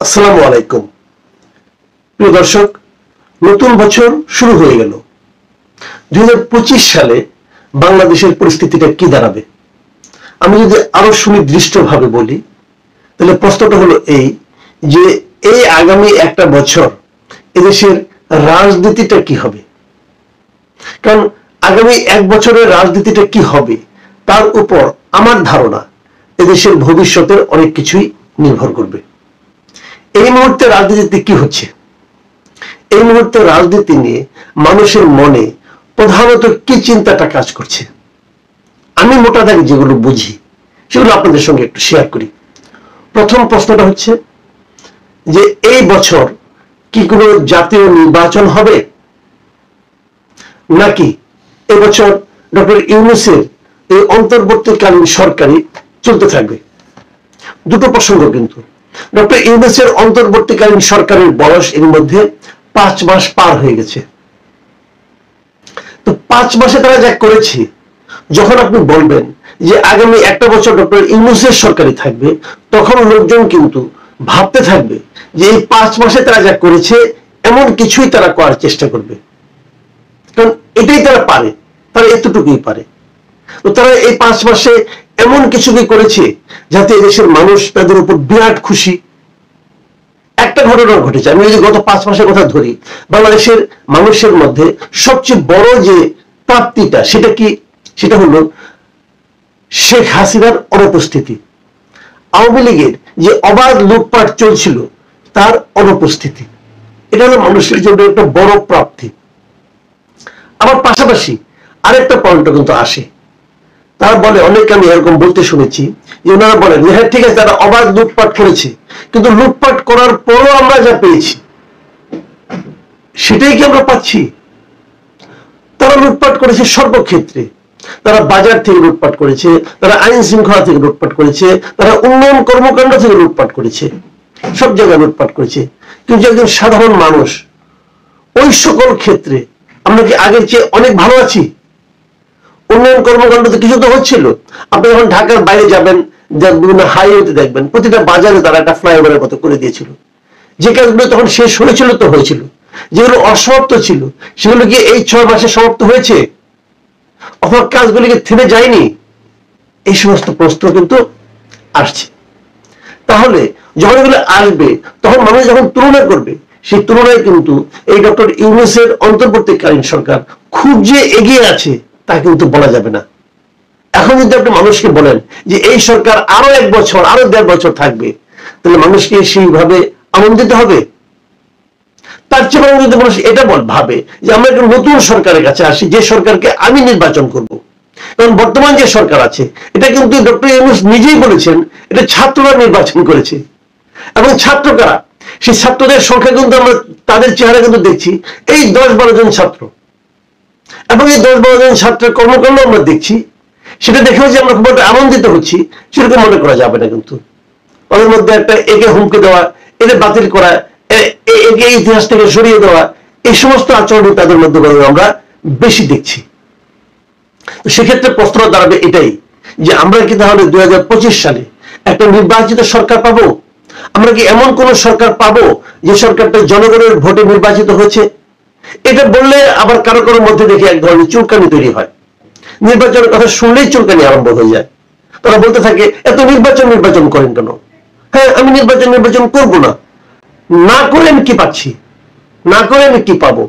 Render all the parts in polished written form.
আসসালামু আলাইকুম প্রিয় দর্শক, নতুন বছর শুরু হয়ে গেল। 2025 সালে বাংলাদেশের পরিস্থিতিটা কি দাঁড়াবে? আমি যদি আরো সুনির্দিষ্টভাবে বলি, তাহলে প্রশ্নটা হলো এই যে এই আগামী একটা বছর এদেশের রাজনীতিটা কি হবে। কারণ আগামী এক বছরের রাজনীতিটা কি হবে তার উপর আমার ধারণা এদেশের ভবিষ্যতের অনেক কিছুই নির্ভর করবে। এই মুহূর্তে রাজনীতিতে কি হচ্ছে, এই মুহূর্তে রাজনীতি নিয়ে মানুষের মনে প্রধানত কি চিন্তাটা কাজ করছে, আমি মোটা দাগে যেগুলো বুঝি সেগুলো আপনাদের সঙ্গে একটু শেয়ার করি। প্রথম প্রশ্নটা হচ্ছে যে এই বছর কি কোনো জাতীয় নির্বাচন হবে, নাকি এবছর ডক্টর ইউনূসের এই অন্তর্বর্তীকালীন সরকারই চলতে থাকবে। দুটো প্রসঙ্গ কিন্তু। ডক্টর ইউনূসের অন্তর্বর্তীকালীন সরকারের বয়স এর মধ্যে 5 মাস পার হয়ে গেছে। তো 5 মাসে তারা যা করেছে, যখন আপনি বলবেন যে আগামী একটা বছর ডক্টর ইউনূসের সরকারই থাকবে, তখন লোকজন কিন্তু ভাবতে থাকবে যে এই 5 মাসে তারা যা করেছে এমন কিছুই তারা করার চেষ্টা করবে, কারণ এটাই তারা পারে, তারা এতটুকুই পারে। তো তারা এই 5 মাসে এমন কিছু কি করেছে যাতে দেশের মানুষ তাদের উপর বিরাট খুশি। একটা ঘটনা ঘটেছে, আমি যদি গত 5 মাসের কথা ধরি, বাংলাদেশের মানুষের মধ্যে সবচেয়ে বড় যে প্রাপ্তিটা সেটা কি, সেটা হলো শেখ হাসিনার অনুপস্থিতি। আওয়ামী লীগের যে অবাধ লুটপাট চলছিল তার অনুপস্থিতি, এটা হলো মানুষের জন্য একটা বড় প্রাপ্তি। আবার পাশাপাশি আরেকটা পয়েন্ট কিন্তু আসে, তারা বলে, অনেকে আমি এরকম বলতে শুনেছি যে ওনারা বলেন যে হ্যাঁ ঠিক আছে, তারা অবাধ লুটপাট করেছে, কিন্তু লুটপাট করার পরও আমরা যা পেয়েছি সেটাই কি আমরা পাচ্ছি? তারা লুটপাট করেছে সর্বক্ষেত্রে, তারা বাজার থেকে লুটপাট করেছে, তারা আইন শৃঙ্খলা থেকে লুটপাট করেছে, তারা উন্নয়ন কর্মকাণ্ড থেকে লুটপাট করেছে, সব জায়গায় লুটপাট করেছে। কিন্তু একজন সাধারণ মানুষ ওই সকল ক্ষেত্রে আমরা কি আগের চেয়ে অনেক ভালো আছি? উন্নয়ন কর্মকাণ্ড তো কিছু তো হচ্ছিল। আপনি যখন ঢাকার বাইরে যাবেন, বিভিন্ন হাইওয়েতে দেখবেন প্রতিটা বাজারে তারা একটা ফ্লাইওভারের মতো করে দিয়েছিল। যে কাজগুলো তখন শেষ হয়েছিল তো হয়েছিল, যেগুলো অসমাপ্ত ছিল সেগুলো কি এই 6 মাসে সমাপ্ত হয়েছে, অথবা কাজগুলি কি থেমে যায়নি? এই সমস্ত প্রশ্ন কিন্তু আসছে। তাহলে যখন এগুলো আসবে, তখন মানুষ যখন তুলনা করবে, সেই তুলনায় কিন্তু এই ডক্টর ইউনূসের অন্তর্বর্তীকালীন সরকার খুব যে এগিয়ে আছে তা কিন্তু বলা যাবে না। এখন যদি আপনি মানুষকে বলেন যে এই সরকার আরো 1 বছর, আরো 1.5 বছর থাকবে, তাহলে মানুষকে সেইভাবে আনন্দিত হবে? তার চেয়ে বরং যদি মানুষ এটা ভাবে যে আমরা একটা নতুন সরকারের কাছে আসি, যে সরকারকে আমি নির্বাচন করব। কারণ বর্তমান যে সরকার আছে এটা কিন্তু ডক্টর ইউনূস নিজেই বলেছেন এটা ছাত্ররা নির্বাচন করেছে। এবং ছাত্র কারা? সেই ছাত্রদের সংখ্যা কিন্তু আমরা তাদের চেহারা কিন্তু দেখছি, এই 10-12 জন ছাত্র। এবং এই 10-12 জন ছাত্রের কর্মকাণ্ড আমরা দেখছি, সেটা দেখেও যে আমরা খুব একটা আনন্দিত হচ্ছি সেরকম মনে করা যাবে না। কিন্তু ওদের মধ্যে একটা একে হুমকি দেওয়া, এটা বাতিল করা, একে ইতিহাস থেকে সরিয়ে দেওয়া, এই সমস্ত আচরণ তাদের মধ্যে আমরা বেশি দেখছি। তো সেক্ষেত্রে প্রশ্ন দাঁড়াবে এটাই যে আমরা কি তাহলে 2025 সালে একটা নির্বাচিত সরকার পাবো? আমরা কি এমন কোন সরকার পাবো যে সরকারটা জনগণের ভোটে নির্বাচিত হয়েছে? এটা বললে আবার কারো কারোর মধ্যে দেখে এক ধরনের চুলকানি তৈরি হয়। নির্বাচনের কথা শুনলেই চুলকানি আরম্ভ হয়ে যায়। তারা বলতে থাকে এত নির্বাচন করেন কেন? হ্যাঁ, আমি নির্বাচন করবো না, না করে আমি কি পাচ্ছি, না করে আমি কি পাবো?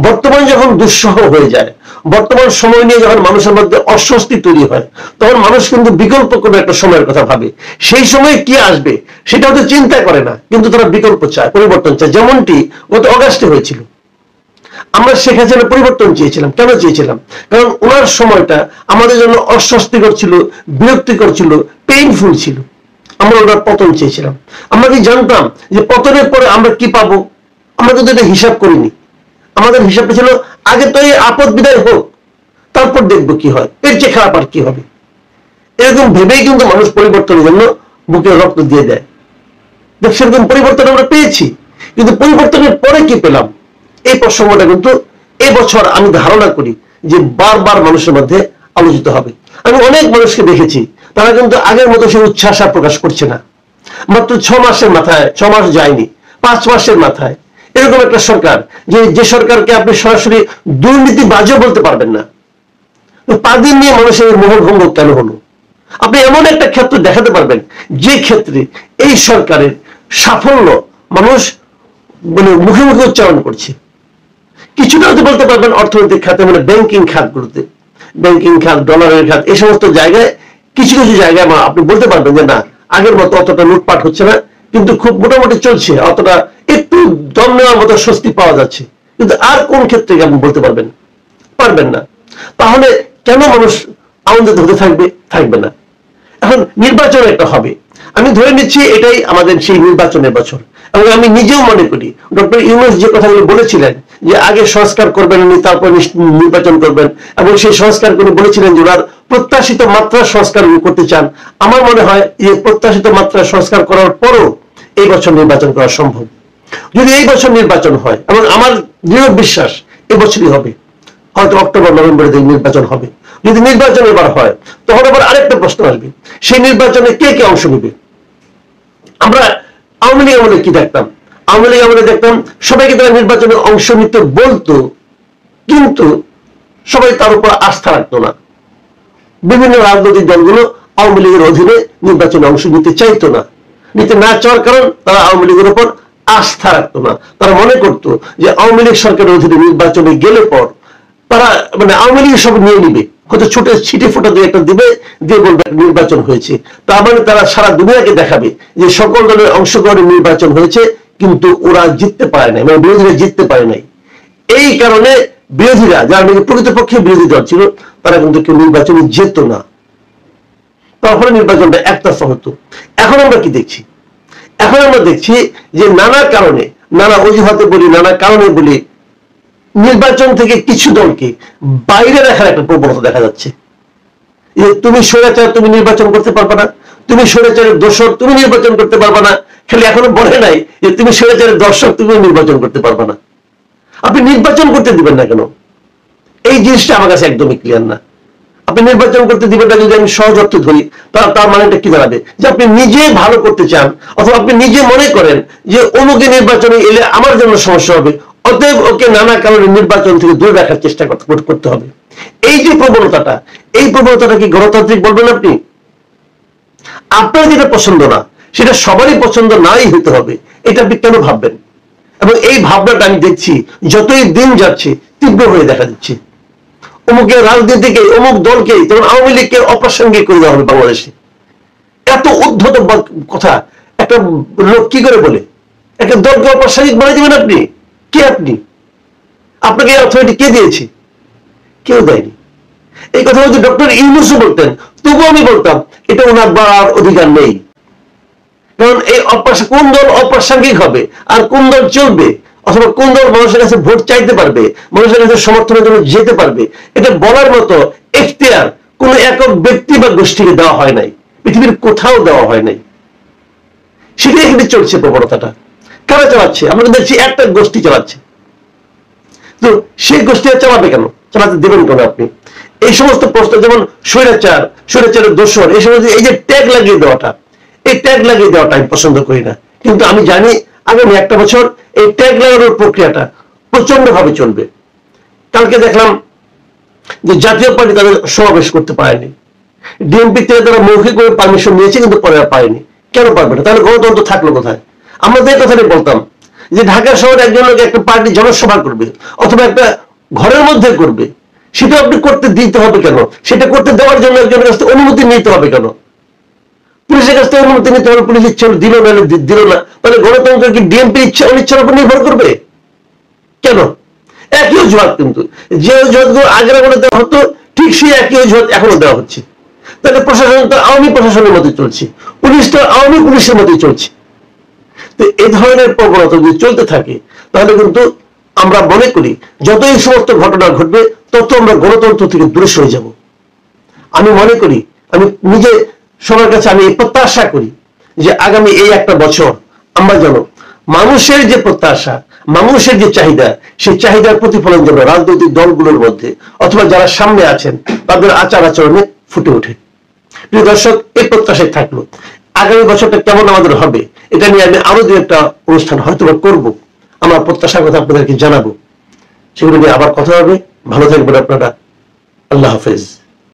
বর্তমান যখন দুঃসহ হয়ে যায়, বর্তমান সময় নিয়ে যখন মানুষের মধ্যে অস্বস্তি তৈরি হয়, তখন মানুষ কিন্তু বিকল্প কোনো একটা সময়ের কথা ভাবে। সেই সময় কি আসবে সেটাও তো চিন্তা করে না, কিন্তু তারা বিকল্প চায়, পরিবর্তন চায়। যেমনটি গত অগাস্টে হয়েছিল। আমরা শেখ হাসিনার পরিবর্তন চেয়েছিলাম। কেন চেয়েছিলাম? কারণ ওনার সময়টা আমাদের জন্য অস্বস্তিকর ছিল, বিরক্তিকর ছিল, পেইনফুল ছিল। আমরা ওনার পতন চেয়েছিলাম। আমরা কি জানতাম যে পতনের পরে আমরা কি পাবো? আমরা কিন্তু এটা হিসাব করিনি। আমাদের হিসাবটা ছিল আগে তো এই আপদ বিদায় হোক, তারপর দেখবো কি হয়, এর চেয়ে খারাপ আর কি হবে। এরকম ভেবেই কিন্তু মানুষ পরিবর্তনের জন্য বুকে রক্ত দিয়ে দেয়। সেরকম পরিবর্তন আমরা পেয়েছি, কিন্তু পরিবর্তনের পরে কি পেলাম এই প্রসঙ্গটা কিন্তু এবছর আমি ধারণা করি যে বারবার মানুষের মধ্যে আলোচিত হবে। আমি অনেক মানুষকে দেখেছি তারা কিন্তু আগের মতো সে উচ্ছ্বাস প্রকাশ করছে না। মাত্র 6 মাসের মাথায়, 6 মাস যায়নি, 5 মাসের মাথায় এরকম একটা সরকার, যে সরকারকে আপনি সরাসরি দুর্নীতিবাজও বলতে পারবেন না, 5 দিন নিয়ে মানুষের মোহভঙ্গ কেন হলো? আপনি এমন একটা ক্ষেত্র দেখাতে পারবেন যে ক্ষেত্রে এই সরকারের সাফল্য মানুষ মানে মুখে মুখে উচ্চারণ করছে। কিছুটা হয়তো বলতে পারবেন অর্থনৈতিক খাতে, মানে ব্যাংকিং খাতগুলোতে, ব্যাংকিং খাত, ডলারের খাত, এই সমস্ত জায়গায় কিছু কিছু জায়গায় আপনি বলতে পারবেন যে না, আগের মতো অতটা লুটপাট হচ্ছে না, কিন্তু খুব মোটামুটি চলছে, অতটা একটু দম নেওয়ার মতো স্বস্তি পাওয়া যাচ্ছে। কিন্তু আর কোন ক্ষেত্রে আপনি বলতে পারবেন? পারবেন না। তাহলে কেন মানুষ আনন্দিত হতে থাকবে? থাকবে না। এখন নির্বাচন একটা হবে, আমি ধরে নিচ্ছি এটাই আমাদের সেই নির্বাচনের বছর, এবং আমি নিজেও মনে করি ডক্টর ইউনূস যে কথাগুলো বলেছিলেন যে আগে সংস্কার করবেন উনি, তারপর নির্বাচন করবেন, এবং সেই সংস্কার উনি বলেছিলেন যে ওনার প্রত্যাশিত মাত্রা সংস্কার উনি করতে চান। আমার মনে হয় যে প্রত্যাশিত মাত্রা সংস্কার করার পরও এই বছর নির্বাচন করা সম্ভব। যদি এই বছর নির্বাচন হয়, এবং আমার দৃঢ় বিশ্বাস এবছরই হবে, হয়তো অক্টোবর নভেম্বরের দিকে নির্বাচন হবে। যদি নির্বাচন এবার হয়, তখন আবার আরেকটা প্রশ্ন আসবে, সেই নির্বাচনে কে কে অংশ নেবে? আমরা আওয়ামী লীগ আমলে কি দেখতাম? আওয়ামী লীগ আমলে দেখতাম সবাইকে তারা নির্বাচনে অংশ নিতে বলতো, কিন্তু সবাই তার উপর আস্থা রাখতো না। বিভিন্ন রাজনৈতিক দলগুলো আওয়ামী লীগের অধীনে নির্বাচনে অংশ নিতে চাইতো না। নিতে না চাওয়ার কারণ তারা আওয়ামী লীগের উপর আস্থা রাখতো না। তারা মনে করতো যে আওয়ামী লীগ সরকারের অধীনে নির্বাচনে গেলে পর তারা মানে আওয়ামী লীগ সব নিয়ে নিবে, হয়তো ছোট ছিটে ফোটা দিয়ে একটা দিবে, দিয়ে বলবে নির্বাচন হয়েছে। তার মানে তারা সারা দুনিয়াকে দেখাবে যে সকল দলের অংশগ্রহণে নির্বাচন হয়েছে, কিন্তু ওরা জিততে পারে নাই, মানে বিরোধীরা জিততে পারে নাই। এই কারণে বিরোধীরা, যারা নাকি প্রকৃতপক্ষে বিরোধী দল ছিল, তারা কিন্তু কেউ নির্বাচনে যেত না। তারপরে নির্বাচনটা একতরফা হতো। এখন আমরা কি দেখছি? এখন আমরা দেখছি যে নানা কারণে, নানা অজুহাতে বলি, নানা কারণে বলি, নির্বাচন থেকে কিছু দলকে বাইরে রাখার একটা প্রবণতা দেখা যাচ্ছে। যে তুমি স্বৈরাচার, তুমি নির্বাচন করতে পারবে না, তুমি স্বৈরাচারের দোষর, তুমি নির্বাচন করতে পারবে না। খালি এখনো বলে নাই যে তুমি স্বৈরাচারের দর্শক, তুমি নির্বাচন করতে পারবে না। আপনি নির্বাচন করতে দিবেন না কেন? এই জিনিসটা আমার কাছে একদমই ক্লিয়ার না। আপনি নির্বাচন করতে দিবেন না যদি আমি সহজ অর্থে ধরি, তার মানেটা কি দাঁড়াবে? যে আপনি নিজে ভালো করতে চান, অথবা আপনি নিজে মনে করেন যে অমুকে নির্বাচনে এলে আমার জন্য সমস্যা হবে, অতএব ওকে নানা কারণে নির্বাচন থেকে দূরে রাখার চেষ্টা করতে হবে। এই যে প্রবণতাটা, এই প্রবণতাটা কি গণতান্ত্রিক বলবেন আপনি? আপনার যেটা পছন্দ না, সেটা সবারই পছন্দ নাই হতে হবে, এটা আপনি কেন ভাববেন? এবং এই ভাবনাটা আমি দেখছি যতই দিন যাচ্ছে তীব্র হয়ে দেখা দিচ্ছে। অমুকের রাজনীতিকে, অমুক দলকে, যেমন আওয়ামী লীগকে অপ্রাসঙ্গিক করে দেওয়া হবে বাংলাদেশে। এত উদ্ধত কথা একটা লোক কি করে বলে? একটা দলকে অপ্রাসঙ্গিক বানিয়ে দিবেন আপনি? কে আপনি? আপনাকে এই অথরিটি কে দিয়েছে? কেউ দেয়নি। এই কথা যদি ডক্টর ইউনূস বলতেন, তবুও আমি বলতাম এটা ওনার বলার অধিকার নেই। কারণ এই কোন দল অপ্রাসঙ্গিক হবে আর কোন দল চলবে, অথবা কোন দল মানুষের কাছে ভোট চাইতে পারবে, মানুষের কাছে সমর্থনের জন্য যেতে পারবে, এটা বলার মতো এখতিয়ার কোন একক ব্যক্তি বা গোষ্ঠীকে দেওয়া হয় নাই, পৃথিবীর কোথাও দেওয়া হয় নাই। সেটাই এখানে চলছে প্রবণতাটা। কারা চালাচ্ছে? আমরা দেখছি একটা গোষ্ঠী চালাচ্ছে। তো সেই গোষ্ঠী চালাবে কেন? চালাতে দেবেন কেন আপনি? এই সমস্ত প্রশ্ন, যেমন স্বৈরাচার, স্বৈরাচারের দোষর, এই সমস্ত এই যে ট্যাগ লাগিয়ে দেওয়াটা, এই ট্যাগ লাগিয়ে দেওয়াটা আমি পছন্দ করি না। কিন্তু আমি জানি আগামী একটা বছর এই ট্যাগ লাগানোর প্রক্রিয়াটা প্রচন্ড ভাবে চলবে। কালকে দেখলাম যে জাতীয় পার্টি তাদের সমাবেশ করতে পারেনি, ডিএমপি থেকে তারা মৌখিকভাবে পারমিশন নিয়েছে, কিন্তু পরে আর পায়নি। কেন পারবে না? তাহলে গণতন্ত্র থাকলো কোথায়? আমরা এই কথাটাই বলতাম যে ঢাকা শহরে একজন লোক একটা পার্টি জনসভা করবে, অথবা একটা ঘরের মধ্যে করবে, সেটা আপনি করতে দিতে হবে কেন? সেটা করতে দেওয়ার জন্য একজনের কাছ থেকে অনুমতি নিতে হবে কেন? পুলিশের কাছ থেকে অনুমতি নিতে হবে, পুলিশ ইচ্ছা দিল না, দিল না। তাহলে গণতন্ত্র কি ডিএমপির ইচ্ছা অনিচ্ছার উপর নির্ভর করবে? কেন? একই অজুহাত, কিন্তু যে অজুহাতগুলো আগের আমলে দেওয়া হতো, ঠিক সেই একই অজুহাত এখনো দেওয়া হচ্ছে। তাহলে প্রশাসন তো আওয়ামী প্রশাসনের মতোই চলছে, পুলিশ তো আওয়ামী পুলিশের মতোই চলছে। তো এই ধরনের প্রবণতা যদি চলতে থাকে, তাহলে কিন্তু আমরা মনে করি যত এই সমস্ত ঘটনা ঘটবে, তত আমরা গণতন্ত্র থেকে দূরে সরে যাব। আমি মনে করি, আমি নিজে সবার কাছে আমি প্রত্যাশা করি যে আগামী এই একটা বছর আমরা যেন মানুষের যে প্রত্যাশা, মানুষের যে চাহিদা, সেই চাহিদার প্রতিফলন যেন রাজনৈতিক দলগুলোর মধ্যে অথবা যারা সামনে আছেন তাদের আচার আচরণে ফুটে ওঠে। প্রিয় দর্শক, এই প্রত্যাশায় থাকলো। আগামী বছরটা কেমন আমাদের হবে এটা নিয়ে আমি আরো দু একটা অনুষ্ঠান হয়তো করবো, আমার প্রত্যাশার কথা আপনাদেরকে জানাবো। সেগুলো নিয়ে আবার কথা হবে। ভালো থাকবেন আপনারা। আল্লাহ হাফেজ।